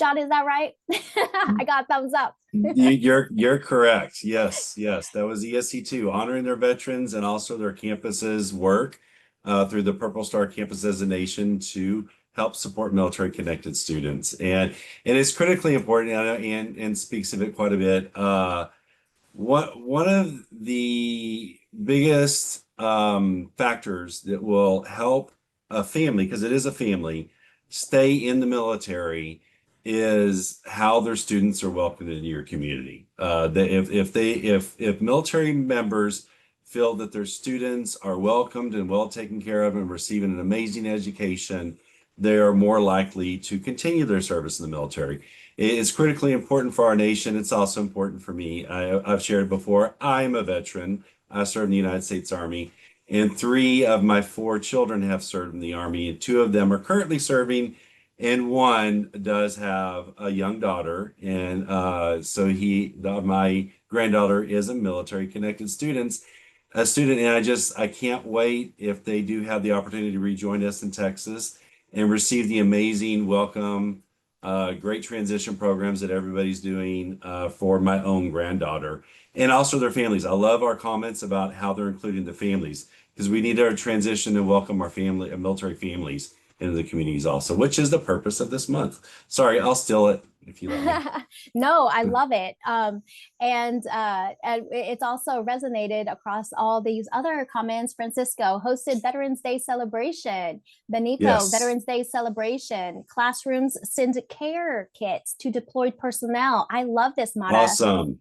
John, is that right? I got a thumbs up. You're correct. Yes, that was ESC2, honoring their veterans and also their campuses work through the Purple Star Campus Designation to help support military connected students. And it's critically important, and speaks of it quite a bit. One of the biggest factors that will help a family, because it is a family, stay in the military is how their students are welcomed into your community. If military members feel that their students are welcomed and well taken care of and receiving an amazing education, they are more likely to continue their service in the military. It's critically important for our nation. It's also important for me. I've shared before, I'm a veteran. I served in the United States Army, and 3 of my 4 children have served in the Army, and 2 of them are currently serving, and 1 does have a young daughter. And so my granddaughter is a military connected student. And I can't wait if they do have the opportunity to rejoin us in Texas and receive the amazing welcome, great transition programs that everybody's doing for my own granddaughter and also their families. I love our comments about how they're including the families, because we need to transition and welcome our military families into the communities also, which is the purpose of this month. Sorry, I'll steal it if you let me. No, I love it. And it's also resonated across all these other comments. Francisco hosted Veterans Day celebration. Benito, Yes. Veterans Day celebration. Classrooms send care kits to deployed personnel. I love this, Mata. Awesome.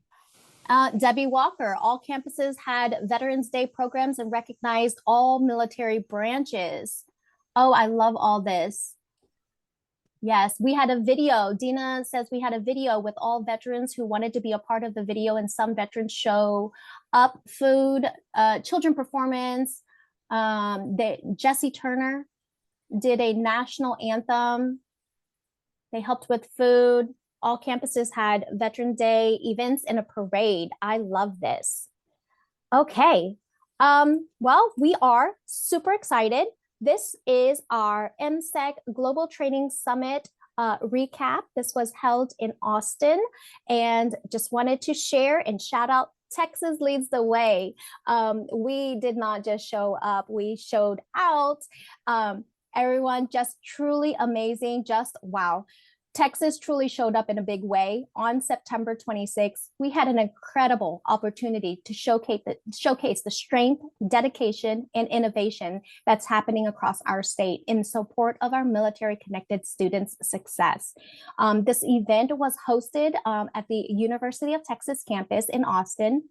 Debbie Walker, all campuses had Veterans Day programs and recognized all military branches. Oh, I love all this. Yes, we had a video. Dina says we had a video with all veterans who wanted to be a part of the video, and some veterans show up, food, children performance. Jesse Turner did a national anthem. They helped with food. All campuses had Veteran Day events and a parade. I love this. Okay, well, we are super excited. This is our MSEC Global Training Summit recap. This was held in Austin, and just wanted to share and shout out Texas leads the way. We did not just show up, we showed out. Everyone just truly amazing, just wow. Texas truly showed up in a big way. On September 26th, we had an incredible opportunity to showcase the strength, dedication, and innovation that's happening across our state in support of our military-connected students' success. This event was hosted at the University of Texas campus in Austin.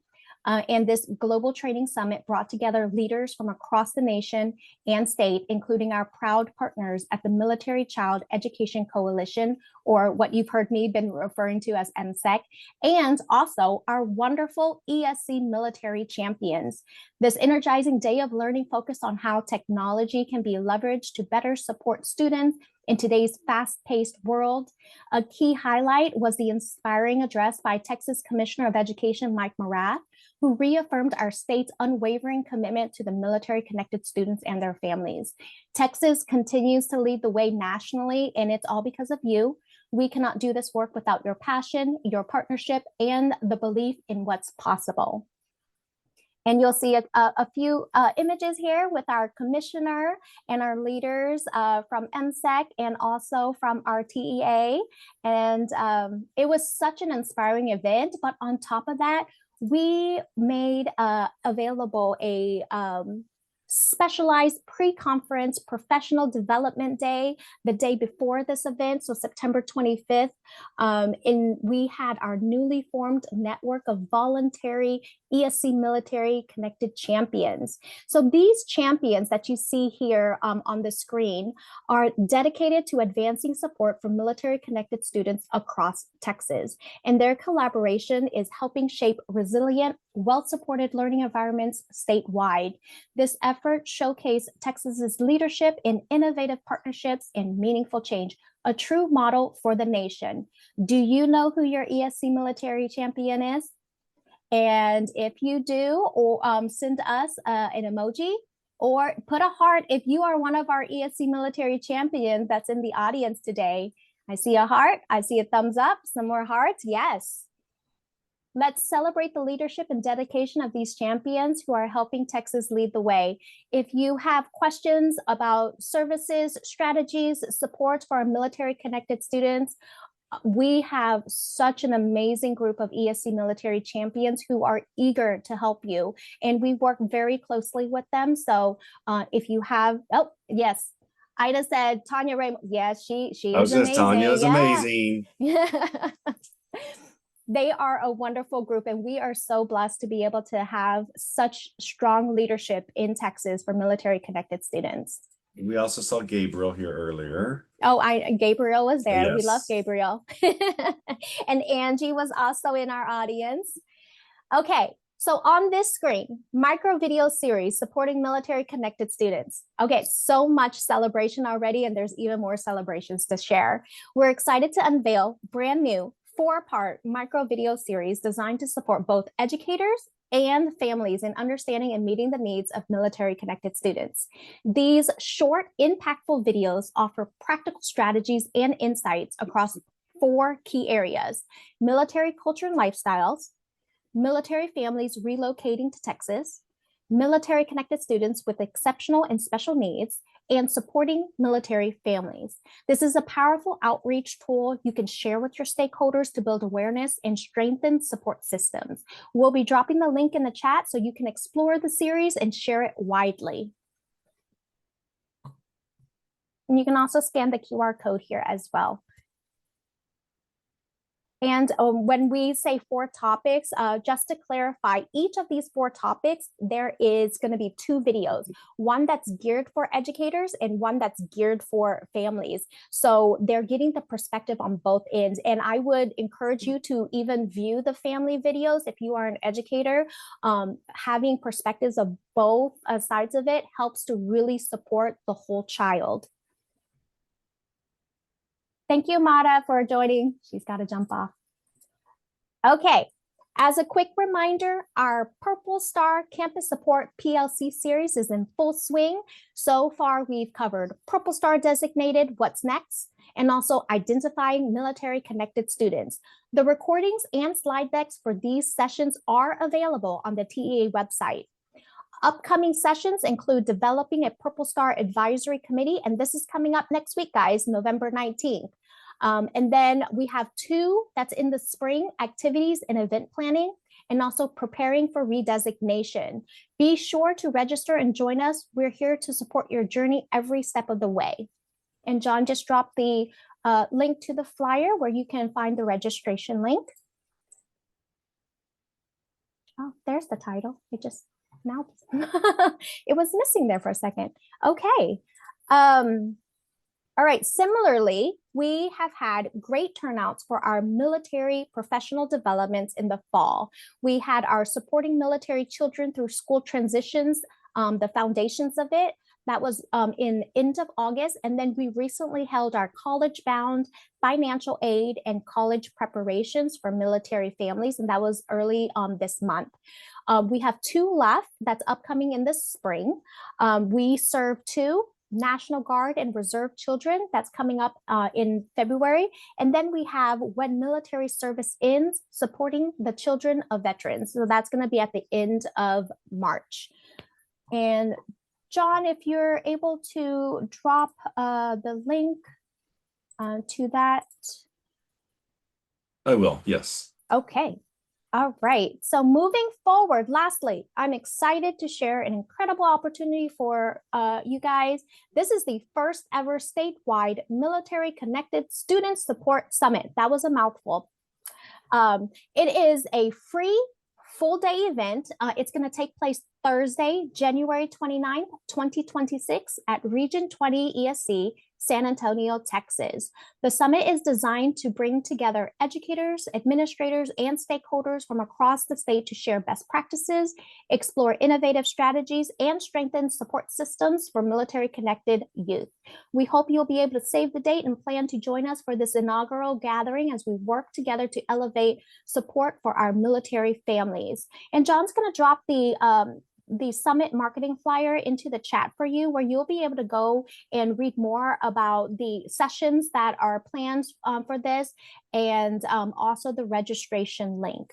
And this global training summit brought together leaders from across the nation and state, including our proud partners at the Military Child Education Coalition, or what you've heard me been referring to as MSEC, and also our wonderful ESC military champions. This energizing day of learning focused on how technology can be leveraged to better support students in today's fast-paced world. A key highlight was the inspiring address by Texas Commissioner of Education, Mike Morath, who reaffirmed our state's unwavering commitment to the military-connected students and their families. Texas continues to lead the way nationally, and it's all because of you. We cannot do this work without your passion, your partnership, and the belief in what's possible. And you'll see a few images here with our commissioner and our leaders from MSEC and also from our TEA. And it was such an inspiring event. But on top of that, we made available a specialized pre-conference professional development day the day before this event, so September 25th. And we had our newly formed network of voluntary ESC military connected champions. So these champions that you see here on the screen are dedicated to advancing support for military connected students across Texas. And their collaboration is helping shape resilient, well-supported learning environments statewide. This effort showcased Texas's leadership in innovative partnerships and meaningful change, a true model for the nation. Do you know who your ESC military champion is? And if you do, or send us an emoji or put a heart if you are one of our ESC military champions that's in the audience today. I see a heart, I see a thumbs up, some more hearts, yes. Let's celebrate the leadership and dedication of these champions who are helping Texas lead the way. If you have questions about services, strategies, support for our military connected students, we have such an amazing group of ESC military champions who are eager to help you. And we work very closely with them. So if you have, oh, yes. Ida said, Tanya Raymond, yes, she is amazing. Tanya is amazing. Yeah. They are a wonderful group, and we are so blessed to be able to have such strong leadership in Texas for military connected students. We also saw Gabriel here earlier. Oh, Gabriel was there. Yes. We love Gabriel. And Angie was also in our audience. Okay, so on this screen, micro video series supporting military connected students. Okay, so much celebration already, and there's even more celebrations to share. We're excited to unveil brand new 4-part micro video series designed to support both educators and families in understanding and meeting the needs of military connected students. These short, impactful videos offer practical strategies and insights across 4 key areas: military culture and lifestyles, military families relocating to Texas, military connected students with exceptional and special needs, and supporting military families. This is a powerful outreach tool you can share with your stakeholders to build awareness and strengthen support systems. We'll be dropping the link in the chat so you can explore the series and share it widely. And you can also scan the QR code here as well. And when we say 4 topics, just to clarify, each of these 4 topics, there is going to be 2 videos, one that's geared for educators and one that's geared for families. So they're getting the perspective on both ends. And I would encourage you to even view the family videos if you are an educator. Having perspectives of both sides of it helps to really support the whole child. Thank you, Mara, for joining. She's got to jump off. Okay, as a quick reminder, our Purple Star Campus Support PLC series is in full swing. So far, we've covered Purple Star designated, what's next, and also identifying military connected students. The recordings and slide decks for these sessions are available on the TEA website. Upcoming sessions include developing a Purple Star Advisory Committee, and this is coming up next week, guys, November 19th. And then we have 2 that's in the spring: activities and event planning, and also preparing for redesignation. Be sure to register and join us. We're here to support your journey every step of the way. And John just dropped the link to the flyer where you can find the registration link. Oh, there's the title. It just now it was missing there for a second. Okay. All right. Similarly, we have had great turnouts for our military professional developments in the fall. We had our supporting military children through school transitions, the foundations of it. That was in end of August. And then we recently held our college bound financial aid and college preparations for military families. And that was early this month. We have two left that's upcoming in the spring. We serve two National Guard and Reserve children. That's coming up in February. And then we have When Military Service Ends, supporting the children of veterans. So that's going to be at the end of March. And John, if you're able to drop the link to that. I will, yes. Okay. All right. So moving forward, lastly, I'm excited to share an incredible opportunity for you guys. This is the first ever statewide Military Connected Student Support Summit. That was a mouthful. It is a free full day event. It's going to take place Thursday, January 29th, 2026 at Region 20 ESC, San Antonio, Texas. The summit is designed to bring together educators, administrators, and stakeholders from across the state to share best practices, explore innovative strategies, and strengthen support systems for military connected youth. We hope you'll be able to save the date and plan to join us for this inaugural gathering as we work together to elevate support for our military families. And John's going to drop the summit marketing flyer into the chat for you, where you'll be able to go and read more about the sessions that are planned for this, and also the registration link.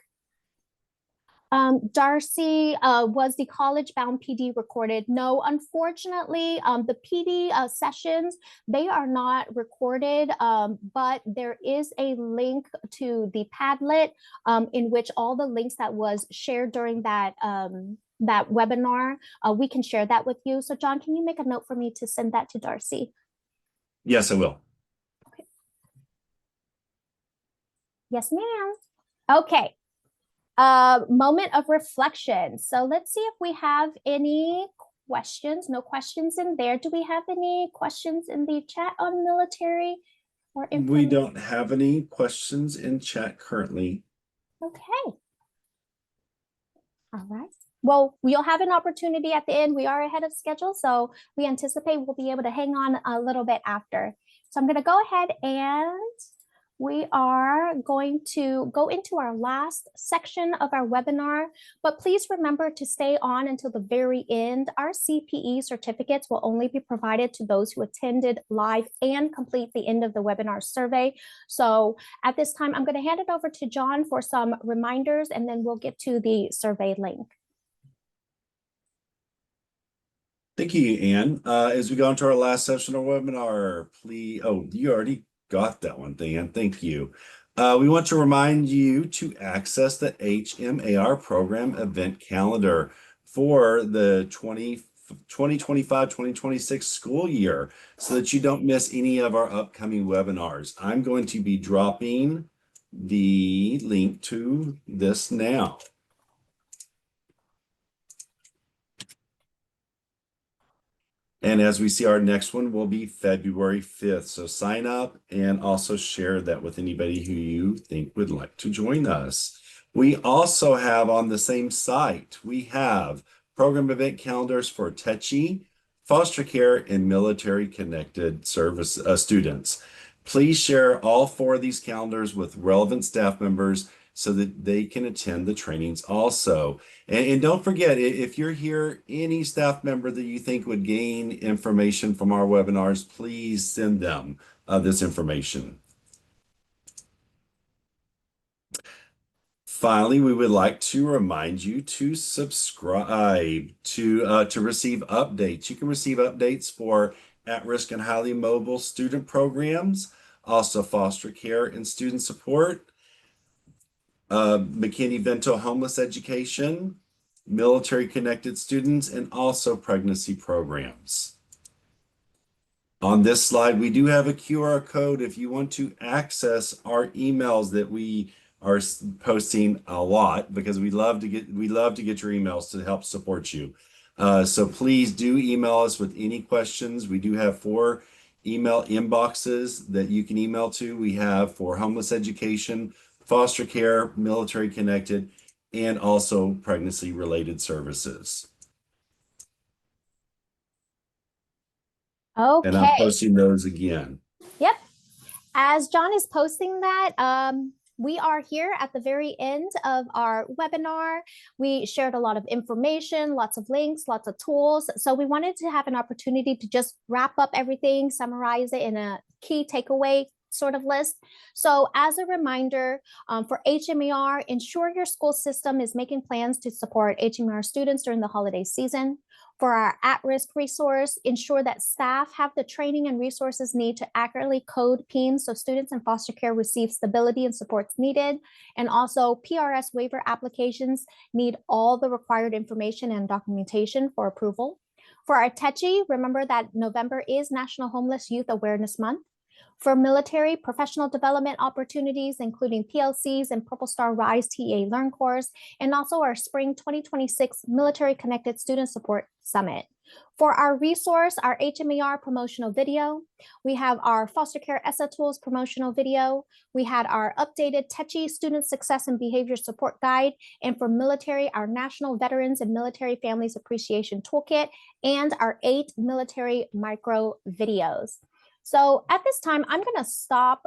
Darcy, was the college bound PD recorded? No, unfortunately, the PD sessions, they are not recorded, but there is a link to the Padlet in which all the links that was shared during that that webinar, we can share that with you. So John, can you make a note for me to send that to Darcy? Yes, I will. Okay. Yes, ma'am. Okay. Moment of reflection. So let's see if we have any questions. No questions in there. Do we have any questions in the chat on military or information? We don't have any questions in chat currently. Okay. All right. Well, you'll have an opportunity at the end. We are ahead of schedule, so we anticipate we'll be able to hang on a little bit after. So I'm going to go ahead and we are going to go into our last section of our webinar, but please remember to stay on until the very end. Our CPE certificates will only be provided to those who attended live and complete the end of the webinar survey. So at this time, I'm going to hand it over to John for some reminders, and then we'll get to the survey link. Thank you, Anne. As we go into our last session of our webinar, please, oh, you already got that one, Dan. Thank you. We want to remind you to access the HMAR program event calendar for the 2025-2026 school year so that you don't miss any of our upcoming webinars. I'm going to be dropping the link to this now. And as we see, our next one will be February 5th. So sign up and also share that with anybody who you think would like to join us. We also have on the same site, we have program event calendars for TECHI, foster care, and military connected service students. Please share all 4 of these calendars with relevant staff members so that they can attend the trainings also. And don't forget, if you're here, any staff member that you think would gain information from our webinars, please send them this information. Finally, we would like to remind you to subscribe to receive updates. You can receive updates for at-risk and highly mobile student programs, also foster care and student support, McKinney-Vento homeless education, military connected students, and also pregnancy programs. On this slide, we do have a QR code if you want to access our emails that we are posting a lot because we love to get your emails to help support you. So please do email us with any questions. We do have 4 email inboxes that you can email to. We have for homeless education, foster care, military connected, and also pregnancy related services. And I'm Okay. posting those again. Yep. As John is posting that, we are here at the very end of our webinar. We shared a lot of information, lots of links, lots of tools. So we wanted to have an opportunity to just wrap up everything, summarize it in a key takeaway sort of list. So as a reminder, for HMAR, ensure your school system is making plans to support HMAR students during the holiday season. For our at-risk resource, ensure that staff have the training and resources needed to accurately code PINs so students in foster care receive stability and supports needed. And also PRS waiver applications need all the required information and documentation for approval. For our TECHI, remember that November is National Homeless Youth Awareness Month. For military professional development opportunities, including PLCs and Purple Star Rise TA Learn course, and also our Spring 2026 Military Connected Student Support Summit. For our resource, our HMAR promotional video, we have our foster care ESSA tools promotional video. We had our updated TECHI Student Success and Behavior Support Guide. And for military, our National Veterans and Military Families Appreciation Toolkit and our 8 military micro videos. So at this time, I'm going to stop